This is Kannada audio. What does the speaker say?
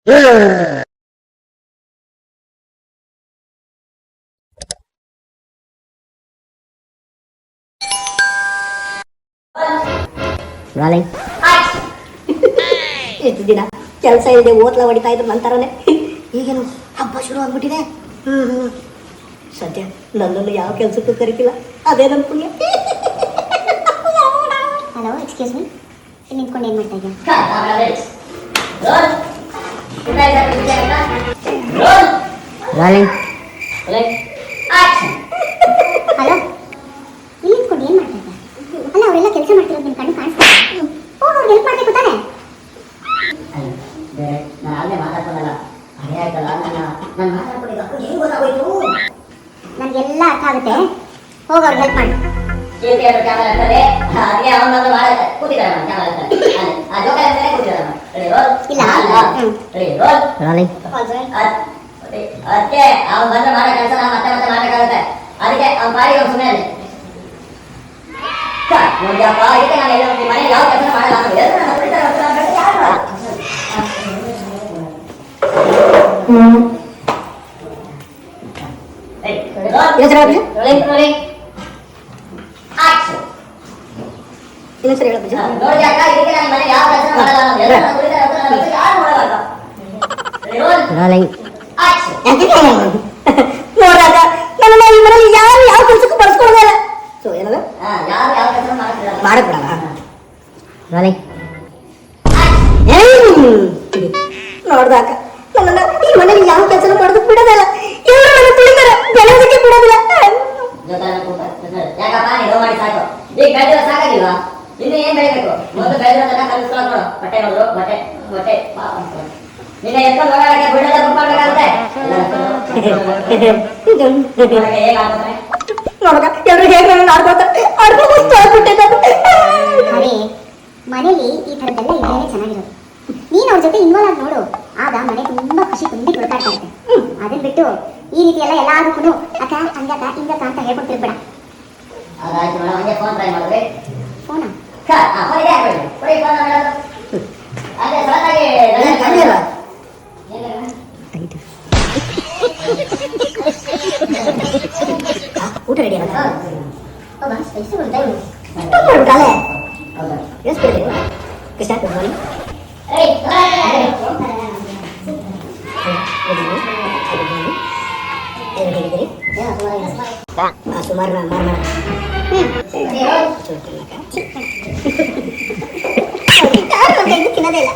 ರಾಲಿಂಗ್ ಎಷ್ಟು ದಿನ ಕೆಲಸ ಇಲ್ಲದೆ ಓತ್ಲ ಹೊಡಿತಾ ಇದ್ರು ನಂತರನೇ ಈಗೇನು ಹಬ್ಬ ಶುರು ಆಗ್ಬಿಟ್ಟಿದೆ. ಸದ್ಯ ನನ್ನನ್ನು ಯಾವ ಕೆಲಸಕ್ಕೂ ಕರಿತಿಲ್ಲ, ಅದೇ ನನ್ನ ಪುಣ್ಯ. ಹಲೋ, ಎಕ್ಸ್ಕ್ಯೂಸ್ ಮೀ, ಇಲ್ಲಿ ನಿಂತ್ಕೊಂಡು ಏನು ಮಾಡ್ತಾ ಇದ್ದೀಯ? ರಾಲಿಂಗ್ ಹಲೋ, ಇಲ್ಲಿ ನಿಂತ್ಕೊಂಡು ಏನು ಮಾಡ್ತಾ ಇದ್ದೆ? ಅಲ್ಲ, ಅವರೆಲ್ಲ ಕೆಲಸ ಮಾಡ್ತಿರೋದು ನಿನ್ನ ಕಣ್ಣು ಕಾಣಿಸ್ತಾ ಇದೆ. ಓ, ಅವ್ರಿಗೆ ಹೆಲ್ಪ್ ಮಾಡಬೇಕು ತಾನೆ? ನಾನು ಆಗಲೇ ಮಾತಾಡ್ಕೊಂಡಲ್ಲ, ಅದೇ ಆಯ್ತಲ್ಲ, ನಾನು ಮಾತಾಡ್ಕೊಂಡಿದ್ದ ಏನು ಗೊತ್ತಾಗೋಯ್ತು? ನನಗೆಲ್ಲ ಅರ್ಥ ಆಗುತ್ತೆ, ಹೋಗಿ ಅವ್ರಿಗೆ ಹೆಲ್ಪ್ ಮಾಡಿ. ಕ್ಯಾಮರಾ ಇರ್ತದೆ, ಅದೇ ಅವನ ಮಾಡಕ್ಕೆ ಕೂತಿದ್ದಾರೆ. ಕ್ಯಾಮರಾ ಇರ್ತದೆ, ಆ ಜೋಕಾಲಿ ಅಂತಾನೆ ಕೂತಿದ್ದಾರೆ. ಇಲ್ಲ, ರಾಲಿಂಗ್ ಅದಕ್ಕೆ ಅವ್ನು ಬಂದ್ರೆ ಮಾಡೋ ಕೆಲಸ ನಾವು ಮತ್ತೆ ಮತ್ತೆ ಮಾಡಬೇಕಾಗುತ್ತೆ. ಅದಕ್ಕೆ ಅವ್ನ ಪಾಡಿಗೆ ಅವ್ನು ಸುಮ್ಮನೆ ಅಲ್ಲಿ ನೋಡಿಯಪ್ಪ, ಇದಕ್ಕೆ ನಾನು ಎಲ್ಲ ಮನೆ ಯಾವ ಕೆಲಸ ಮಾಡಲ್ಲ ಅಂತ ನೋಡಾಗ ನನ್ನ ಈ ಮನೇಲಿ ಯಾರು ಯಾವ ಕೆಲಸಕ್ಕೂ ಬಳಸ್ಕೊಳ್ಳೋದಿಲ್ಲ. ಸೊ ಏನದ ಮಾಡಕ್ಬಿಡಲ್ಲ. ನೋಡ್ದಾಗ ನನ್ನನ್ನ ಈ ಮನೇಲಿ ಯಾವ ಕೆಲಸ ಮಾಡೋದಕ್ಕೆ ಬಿಡೋದಿಲ್ಲ. ಎಲ್ಲರೂ ನನ್ನ ತುಳಿತಾರೆ, ಬೆಳೆಯೋದಕ್ಕೆ ಬಿಡೋದಿಲ್ಲ. ಯಾಕಪ್ಪ ನೀವು ಮಾಡಿ ಸಾಕು, ಈಗ ಬೆಳೆದಿರೋ ಸಾಕಾಗಿಲ್ವಾ? ಇನ್ನು ಏನ್ ಬೆಳಿಬೇಕು? ಮೊದಲು ಬೆಳೆದಿರೋದನ್ನ ಕಲಿಸ್ಕೊಳ್ಳೋದು ನೋಡು. ಬಟ್ಟೆ ನೋಡು, ಬಟ್ಟೆ ಬಟ್ಟೆ ನಿನ್ನ ಎತ್ಕೊಂಡು ಹೋಗಾಡಕ್ಕೆ ಬಿಡೋದ ಬುಕ್ ಮಾಡ್ಬೇಕಾಗುತ್ತೆ. ನೋಡಕ ಎಲ್ಲರೂ ಹೇಗೆ ನನ್ನ ಆಡ್ಕೊತಾರೆ, ಆಡ್ಕೊಂಡು ಆಗ್ಬಿಟ್ಟಿದ್ದಾರೆ. ಅರೆ, ಮನೇಲಿ ಈ ಥರದ್ದೆಲ್ಲ ಇದ್ರೇನೆ ಚೆನ್ನಾಗಿರೋದು. ನೀನು ಅವ್ರ ಜೊತೆ ಇನ್ವಾಲ್ವ್ ಆಗಿ ನೋಡು, ಆಗ ಮನೆ ತುಂಬಾ ಖುಷಿ ತುಂಬಿ ತುಳ್ಕಾಡ್ತಾ ಇರುತ್ತೆ. ಅದನ್ನ ಬಿಟ್ಟು ಈ ರೀತಿ ಎಲ್ಲ ಎಲ್ಲಾದಕ್ಕೂ ಅಕ್ಕ ಹಂಗಕ್ಕ ಹಿಂಗಕ್ಕ ಅಂತ ಹೇಳ್ಕೊಂಡು ತಿರ್ಬೇಡ. ಅದಾಯ್ತು ಮೇಡಮ್, ಹಂಗೆ ಫೋನ್ ಟ್ರೈ ಮಾಡಿದ್ರಿ. ಫೋನಾ? ಫೋನಿಗೆ ಹಾಕ್ಬೇಡಿ, ಕೊಡಿ ಫೋನ್ ಮಾಡೋದು. ಅದೇ ಸಡನ್ನಾಗಿ ಊಟ ರೆಡಿ ಆಗ ಸ್ಟಾರ್ಟ್ ಮಾಡಿ. ಸುಮಾರು ತಿನ್ನೋದೇ ಇಲ್ಲ.